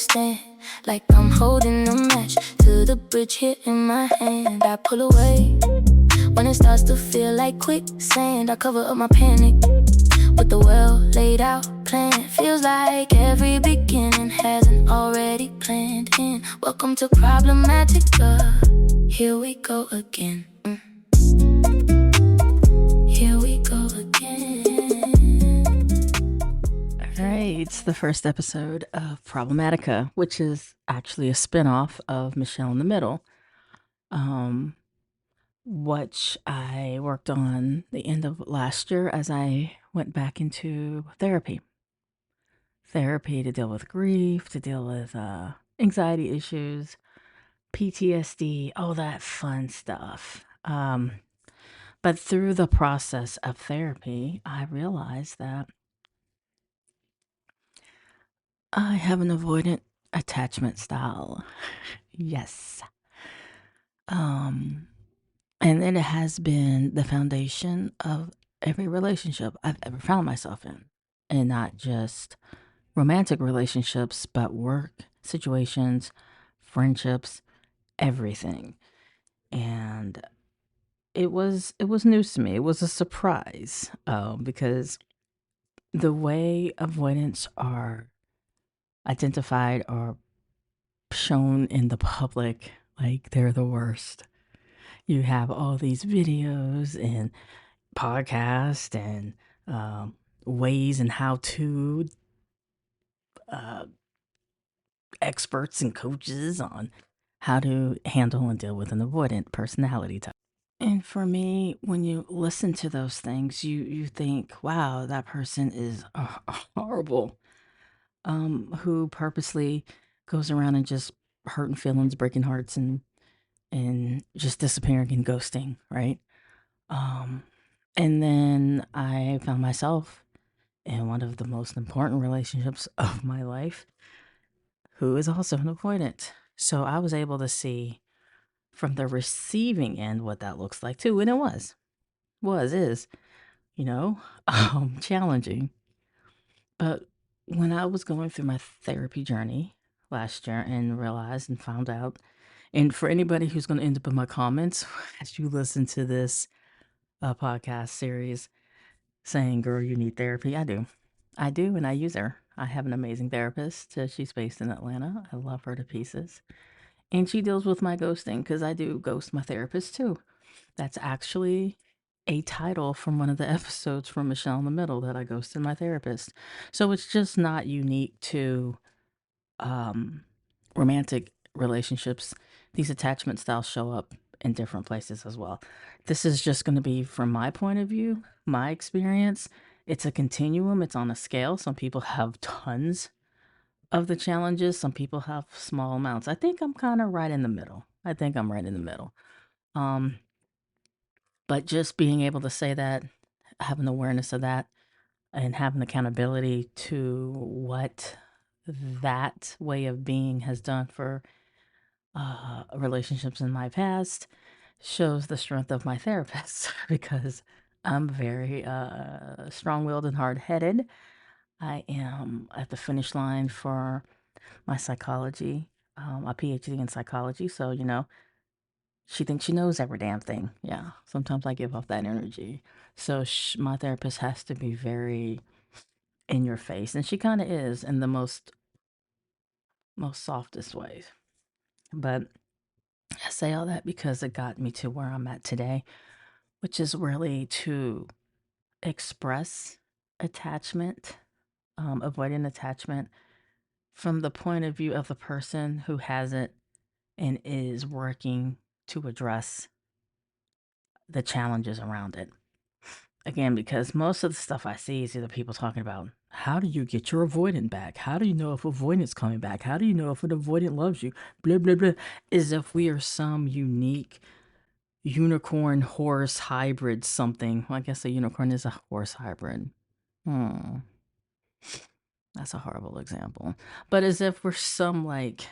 stand, like I'm holding a match to the bridge here in my hand. I pull away when it starts to feel like quicksand. I cover up my panic with the well laid out plan. Feels like every beginning has an already planned end. Welcome to Problematica. Here we go again. Here we go again. All right, it's the first episode of Problematica, which is actually a spinoff of Michelle in the Middle, which I worked on the end of last year as I went back into therapy. Therapy to deal with grief, to deal with anxiety issues, PTSD, all that fun stuff. But through the process of therapy, I realized that I have an avoidant attachment style. Yes. And it has been the foundation of every relationship I've ever found myself in. And not just romantic relationships, but work situations, friendships, everything. And it was news to me. It was a surprise because the way avoidants are identified or shown in the public, like they're the worst. You have all these videos and podcasts and ways and how-to experts and coaches on how to handle and deal with an avoidant personality type. And for me, when you listen to those things, you think, wow, that person is horrible. Who purposely goes around and just hurting feelings, breaking hearts, and just disappearing and ghosting, right? And then I found myself in one of the most important relationships of my life, who is also an avoidant. So I was able to see from the receiving end what that looks like too, and it is, challenging. But when I was going through my therapy journey last year and realized and found out, and for anybody who's going to end up in my comments as you listen to this podcast series saying, girl, you need therapy, I do. And I use her. I have an amazing therapist. She's based in Atlanta. I love her to pieces. And she deals with my ghosting because I do ghost my therapist too. That's actually a title from one of the episodes from Michelle in the Middle, that I ghosted my therapist. So it's just not unique to romantic relationships. These attachment styles show up in different places as well. This is just going to be from my point of view, my experience. It's a continuum, it's on a scale. Some people have tons of the challenges, some people have small amounts. I think I'm kind of right in the middle. But just being able to say that, having awareness of that, and having accountability to what that way of being has done for relationships in my past shows the strength of my therapist because I'm very strong-willed and hard-headed. I am at the finish line for my psychology, a PhD in psychology. So, she thinks she knows every damn thing. Yeah, sometimes I give off that energy. So my therapist has to be very in your face, and she kind of is in the most softest ways. But I say all that because it got me to where I'm at today, which is really to express attachment, avoiding attachment from the point of view of the person who has it and is working to address the challenges around it. Again, because most of the stuff I see is either people talking about, how do you get your avoidant back? How do you know if avoidant's coming back? How do you know if an avoidant loves you? Blah, blah, blah. As if we are some unique unicorn horse hybrid something. Well, I guess a unicorn is a horse hybrid. That's a horrible example. But as if we're some like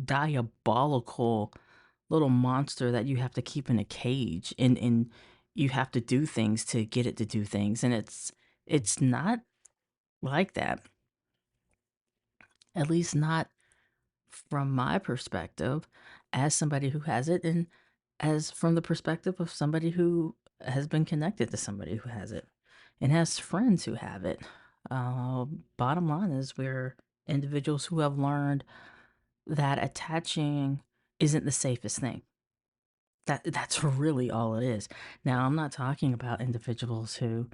diabolical little monster that you have to keep in a cage, and you have to do things to get it to do things. And it's not like that. At least not from my perspective as somebody who has it, and as from the perspective of somebody who has been connected to somebody who has it and has friends who have it. Uh, Bottom line is, we're individuals who have learned that attaching isn't the safest thing. That's really all it is. Now, I'm not talking about individuals who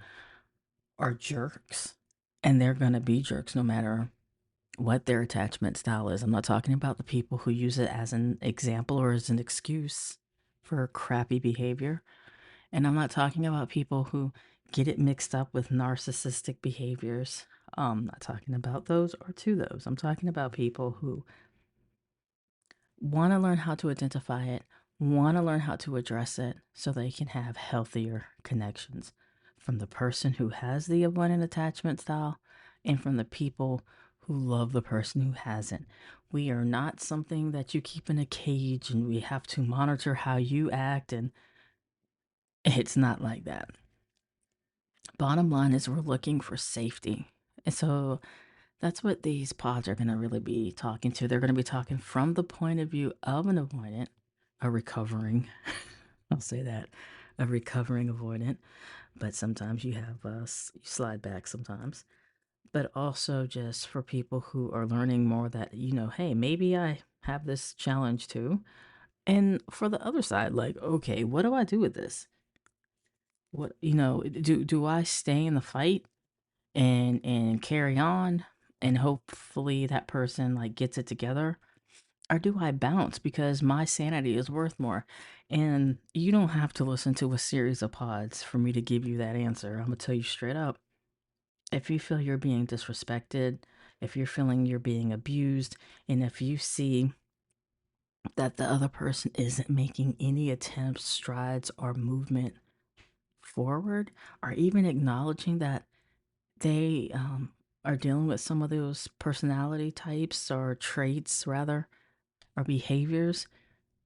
are jerks, and they're going to be jerks no matter what their attachment style is. I'm not talking about the people who use it as an example or as an excuse for crappy behavior. And I'm not talking about people who get it mixed up with narcissistic behaviors. I'm not talking about those or to those. I'm talking about people who want to learn how to identify it, want to learn how to address it so they can have healthier connections from the person who has the avoidant attachment style and from the people who love the person who hasn't. We are not something that you keep in a cage and we have to monitor how you act, and it's not like that. Bottom line is, we're looking for safety. And so that's what these pods are going to really be talking to. They're going to be talking from the point of view of an avoidant, a recovering, I'll say that, a recovering avoidant. But sometimes you have you slide back sometimes. But also just for people who are learning more that, hey, maybe I have this challenge too. And for the other side, like, okay, what do I do with this? What, do I stay in the fight and carry on and hopefully that person like gets it together, or do I bounce because my sanity is worth more? And you don't have to listen to a series of pods for me to give you that answer. I'm gonna tell you straight up, if you feel you're being disrespected, if you're feeling you're being abused, and if you see that the other person isn't making any attempts, strides, or movement forward, or even acknowledging that they are dealing with some of those personality types or traits, rather, or behaviors,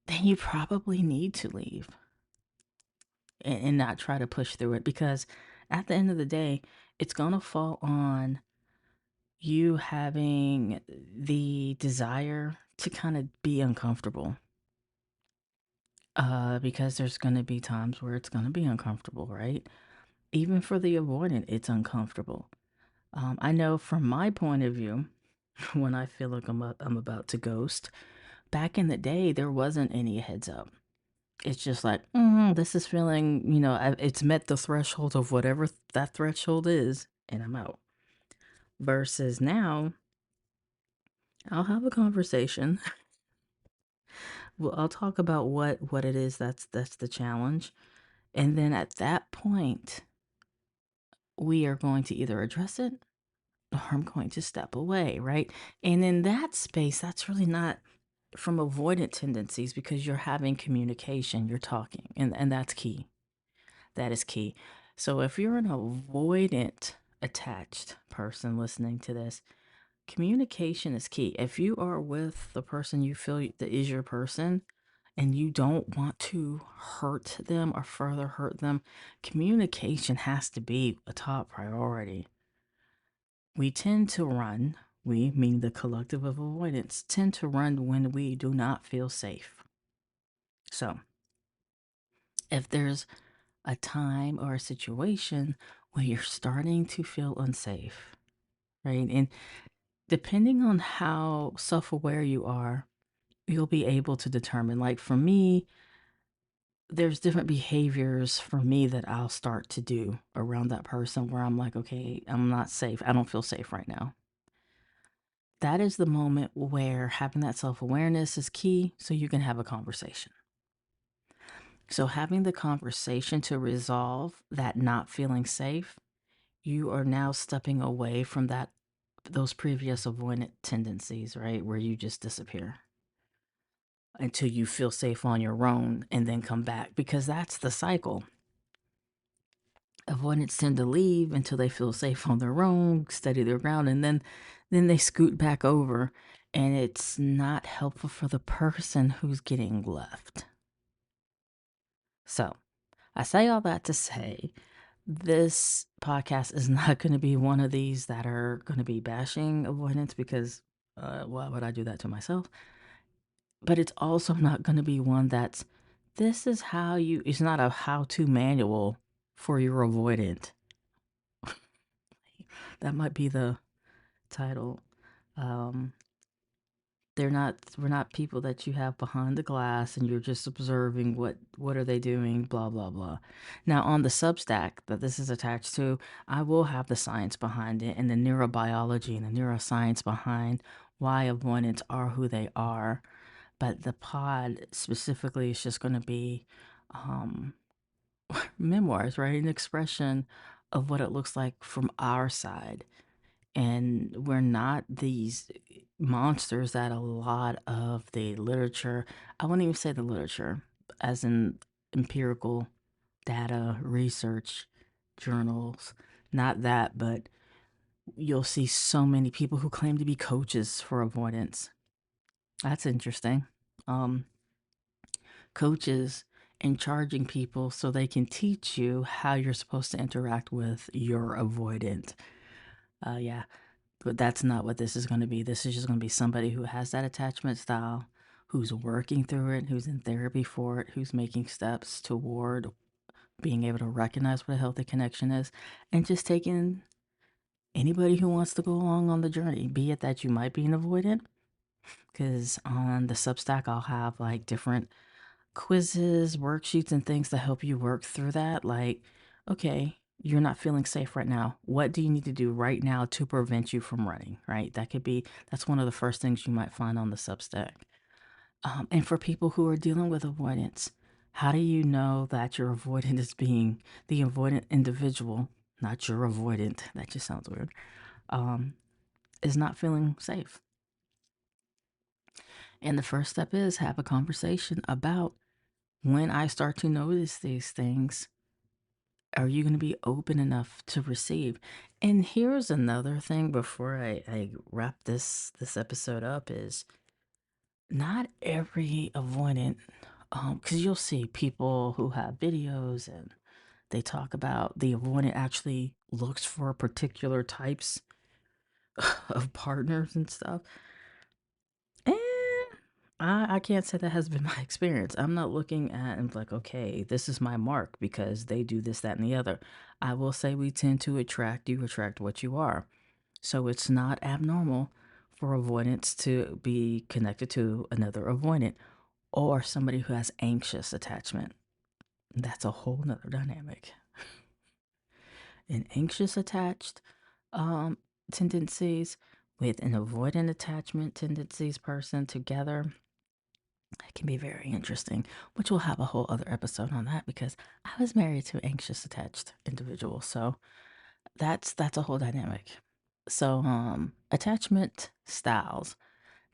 then you probably need to leave and not try to push through it, because at the end of the day, it's going to fall on you having the desire to kind of be uncomfortable. Because there's going to be times where it's going to be uncomfortable, right? Even for the avoidant, it's uncomfortable. I know from my point of view, when I feel like I'm about to ghost, back in the day, there wasn't any heads up. It's just like, this is feeling, it's met the threshold of whatever that threshold is, and I'm out. Versus now, I'll have a conversation. Well, I'll talk about what it is that's the challenge, and then at that point, we are going to either address it or I'm going to step away, right? And in that space, that's really not from avoidant tendencies, because you're having communication, you're talking, and that's key. That is key. So if you're an avoidant attached person listening to this, communication is key. If you are with the person you feel that is your person and you don't want to hurt them or further hurt them, communication has to be a top priority. We tend to run, we, meaning the collective of avoidance, tend to run when we do not feel safe. So, if there's a time or a situation where you're starting to feel unsafe, right? And depending on how self aware you are, you'll be able to determine. Like for me, there's different behaviors for me that I'll start to do around that person where I'm like, okay, I'm not safe. I don't feel safe right now. That is the moment where having that self awareness is key so you can have a conversation. So, having the conversation to resolve that not feeling safe, you are now stepping away from those previous avoidant tendencies, right? Where you just disappear until you feel safe on your own and then come back, because that's the cycle. Avoidants tend to leave until they feel safe on their own, steady their ground, and then they scoot back over, and it's not helpful for the person who's getting left. So, I say all that to say this podcast is not going to be one of these that are going to be bashing avoidance, because Why would I do that to myself? But it's also not going to be one that's, this is how you, it's not a how to manual for your avoidant. That might be the title. Um, we're not people that you have behind the glass and you're just observing what are they doing, blah blah blah. Now on the Substack that this is attached to, I will have the science behind it and the neurobiology and the neuroscience behind why avoidants are who they are. But the pod specifically is just going to be um memoirs, right? An expression of what it looks like from our side. And we're not these monsters that a lot of the literature, I wouldn't even say the literature, as in empirical data, research, journals, not that, but you'll see so many people who claim to be coaches for avoidance. That's interesting. Um, Coaches and charging people so they can teach you how you're supposed to interact with your avoidant. Yeah, but that's not what this is going to be. This is just going to be somebody who has that attachment style, who's working through it, who's in therapy for it, who's making steps toward being able to recognize what a healthy connection is, and just taking anybody who wants to go along on the journey, be it that you might be an avoidant, because on the Substack, I'll have like different quizzes, worksheets, and things to help you work through that. Like, okay, you're not feeling safe right now. What do you need to do right now to prevent you from running? Right? That's one of the first things you might find on the Substack. And for people who are dealing with avoidance, how do you know that your avoidant is being the avoidant individual, not your avoidant? That just sounds weird. Um, is not feeling safe. And the first step is have a conversation about when I start to notice these things, are you going to be open enough to receive? And here's another thing before I wrap this episode up is not every avoidant, because you'll see people who have videos and they talk about the avoidant actually looks for particular types of partners and stuff. And I can't say that has been my experience. I'm not looking at and like, okay, this is my mark because they do this, that, and the other. I will say we tend to attract, you attract what you are. So it's not abnormal for avoidance to be connected to another avoidant or somebody who has anxious attachment. That's a whole nother dynamic. An anxious attached tendencies with an avoidant attachment tendencies person together, it can be very interesting, which we'll have a whole other episode on that because I was married to an anxious attached individual. So that's a whole dynamic. So attachment styles,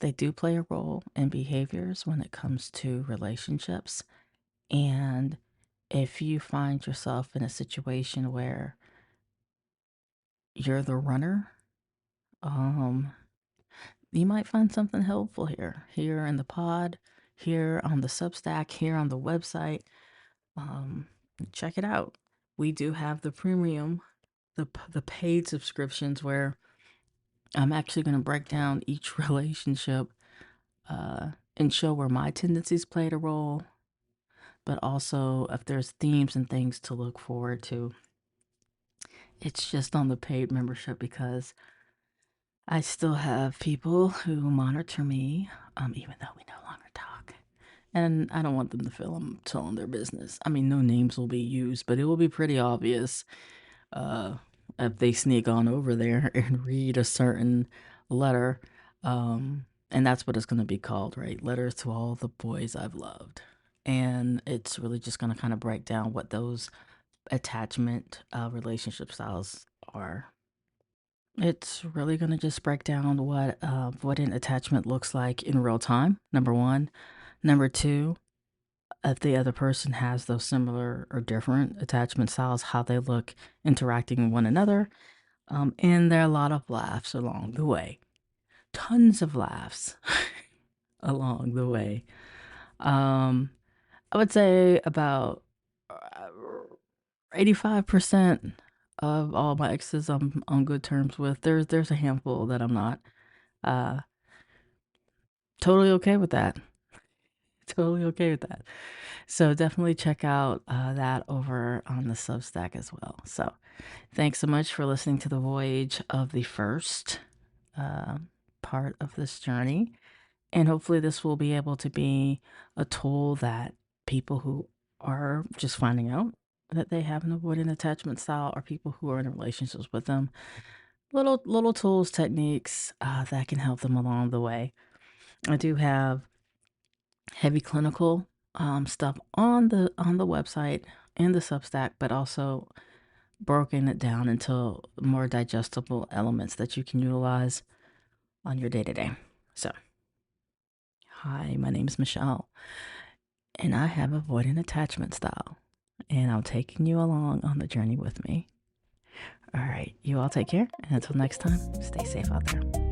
they do play a role in behaviors when it comes to relationships. And if you find yourself in a situation where you're the runner, um, you might find something helpful here in the pod, here on the Substack, here on the website. Um, Check it out. We do have the premium, the paid subscriptions where I'm actually going to break down each relationship and show where my tendencies played a role, but also if there's themes and things to look forward to. It's just on the paid membership because I still have people who monitor me, even though we no longer talk. And I don't want them to feel I'm telling their business. I mean, no names will be used, but it will be pretty obvious uh, if they sneak on over there and read a certain letter. And that's what it's going to be called, right? Letters to all the boys I've loved. And it's really just going to kind of break down what those attachment relationship styles are. It's really going to just break down what an attachment looks like in real time, number one. Number two, if the other person has those similar or different attachment styles, how they look interacting with one another. And there are a lot of laughs along the way. Tons of laughs along the way. Um, I would say about 85% of all my exes I'm on good terms with. There's a handful that I'm not. Uh, Totally okay with that. Totally okay with that. So definitely check out that over on the Substack as well. So thanks so much for listening to the voyage of the first uh, part of this journey. And hopefully, this will be able to be a tool that people who are just finding out that they have an avoidant attachment style, or people who are in relationships with them, little tools, techniques that can help them along the way. I do have heavy clinical stuff on the website and the Substack, but also broken it down into more digestible elements that you can utilize on your day to day. So, hi, my name is Michelle, and I have avoidant attachment style, and I'm taking you along on the journey with me. All right, you all take care, and until next time, stay safe out there.